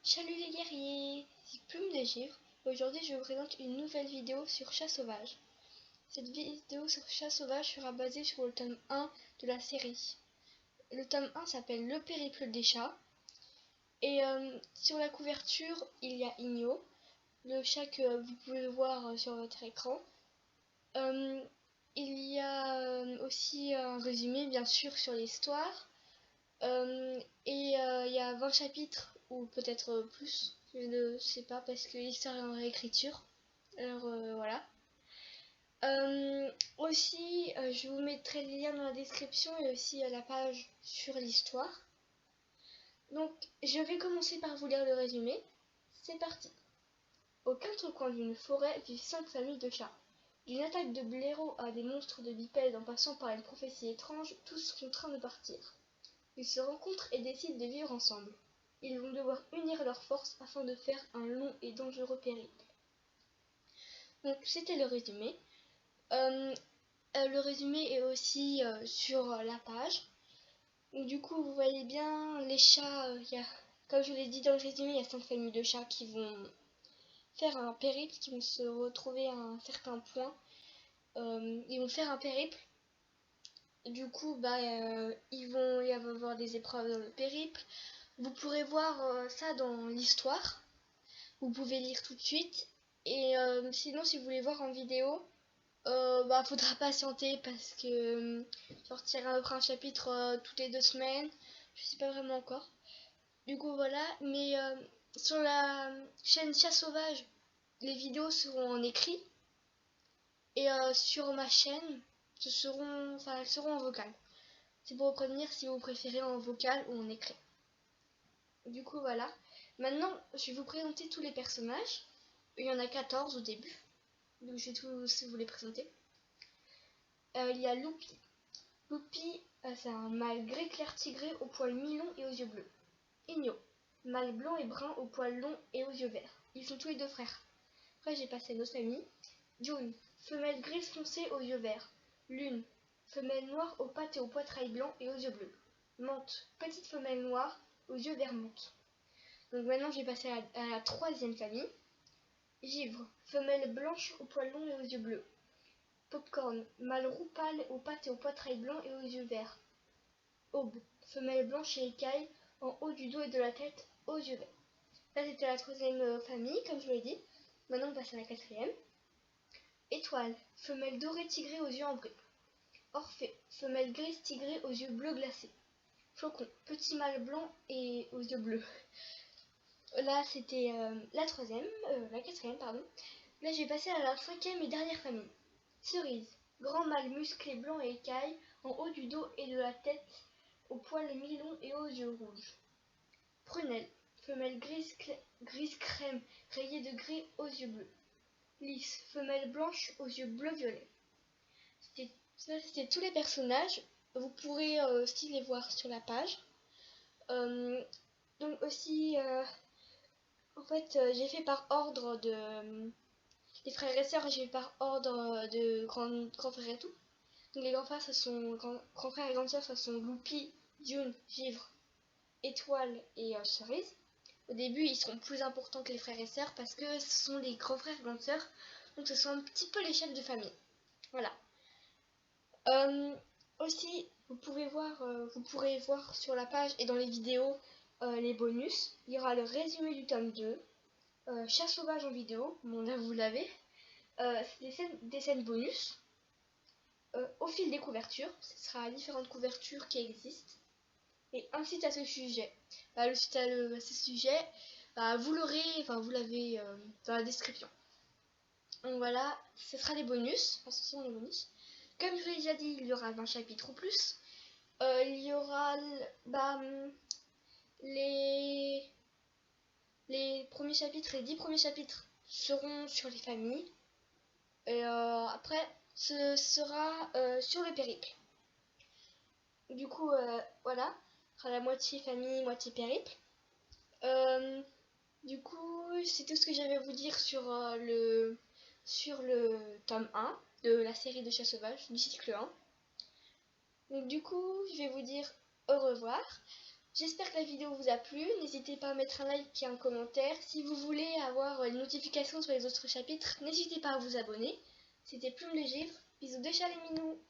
Salut les guerriers, c'est Plume de Givre. Aujourd'hui je vous présente une nouvelle vidéo sur Chat Sauvage. Cette vidéo sur Chat Sauvage sera basée sur le tome 1 de la série. Le tome 1 s'appelle Le périple des chats. Et sur la couverture, il y a Igno, le chat que vous pouvez voir sur votre écran. Il y a aussi un résumé bien sûr sur l'histoire. Il y a 20 chapitres, ou peut-être plus, je ne sais pas, parce que l'histoire est en réécriture. Alors voilà. Aussi, je vous mettrai le lien dans la description et aussi la page sur l'histoire. Donc, je vais commencer par vous lire le résumé. C'est parti. Aux quatre coins d'une forêt vivent 5 familles de chats. D'une attaque de blaireaux à des monstres de bipèdes en passant par une prophétie étrange, tous contraints de partir. Ils se rencontrent et décident de vivre ensemble. Ils vont devoir unir leurs forces afin de faire un long et dangereux périple. Donc c'était le résumé. Le résumé est aussi sur la page. Donc, du coup, vous voyez bien les chats. Comme je vous l'ai dit dans le résumé, il y a 5 familles de chats qui vont faire un périple, qui vont se retrouver à un certain point. Ils vont faire un périple. Du coup, il va y avoir des épreuves dans le périple. Vous pourrez voir ça dans l'histoire. Vous pouvez lire tout de suite. Et sinon, si vous voulez voir en vidéo, faudra patienter parce que sortir un chapitre toutes les 2 semaines. Je sais pas vraiment encore. Du coup, voilà. Mais sur la chaîne Chat Sauvage, les vidéos seront en écrit. Et sur ma chaîne, elles seront en vocal. C'est pour vous prévenir si vous préférez en vocal ou en écrit. Du coup, voilà. Maintenant, je vais vous présenter tous les personnages. Il y en a 14 au début. Donc, je vais tous vous les présenter. Il y a Loupi. Loupi, c'est un mâle gris clair tigré aux poils mi-longs et aux yeux bleus. Igno, mâle blanc et brun aux poils longs et aux yeux verts. Ils sont tous les deux frères. Après, j'ai passé à notre famille. June, femelle grise foncée aux yeux verts. Lune, femelle noire aux pattes et aux poitrails blancs et aux yeux bleus. Menthe, petite femelle noire aux yeux vert menthe. Donc maintenant, je vais passer à la troisième famille. Givre, femelle blanche aux poils longs et aux yeux bleus. Popcorn, mâle roux pâle aux pattes et aux poitrails blancs et aux yeux verts. Aube, femelle blanche et écaille en haut du dos et de la tête aux yeux verts. Là, c'était la troisième famille, comme je vous l'ai dit. Maintenant, on passe à la quatrième. Étoile, femelle dorée tigrée aux yeux ambrés. Orphée, femelle grise tigrée aux yeux bleus glacés. Flocon, petit mâle blanc et aux yeux bleus. Là, c'était la quatrième, pardon. Là, je vais passer à la cinquième et dernière famille. Cerise, grand mâle musclé blanc et écaille, en haut du dos et de la tête, aux poils mi-longs et aux yeux rouges. Prunelle, femelle grise crème, rayée de gris aux yeux bleus. Lys, femelle blanche aux yeux bleu-violet. C'était tous les personnages. Vous pourrez aussi les voir sur la page. Donc aussi, j'ai fait par ordre de... les frères et sœurs, j'ai fait par ordre de grands frères et tout. Donc les grands frères, grands frères et grandes sœurs, ce sont Loupi, June, Givre, Étoile et Cerise. Au début, ils seront plus importants que les frères et sœurs parce que ce sont les grands frères et grandes sœurs. Donc ce sont un petit peu les chefs de famille. Voilà. Aussi, vous pourrez voir sur la page et dans les vidéos les bonus. Il y aura le résumé du tome 2, Chat Sauvage en vidéo, bon là vous l'avez. C'est des scènes bonus. Au fil des couvertures, ce sera différentes couvertures qui existent. Et un site à ce sujet. Le site à ce sujet, vous l'avez dans la description. Donc voilà, ce sera des bonus. Enfin, ce sont les bonus. Comme je vous l'ai déjà dit, il y aura 20 chapitres ou plus. Il y aura les premiers chapitres, les 10 premiers chapitres seront sur les familles. Et après, ce sera sur le périple. Du coup, voilà, ce sera la moitié famille, moitié périple. Du coup, c'est tout ce que j'avais à vous dire sur le tome 1 de la série de Chat Sauvage, du cycle 1. Donc du coup, je vais vous dire au revoir. J'espère que la vidéo vous a plu. N'hésitez pas à mettre un like et un commentaire. Si vous voulez avoir les notifications sur les autres chapitres, n'hésitez pas à vous abonner. C'était Plume le Givre. Bisous de chat les minous.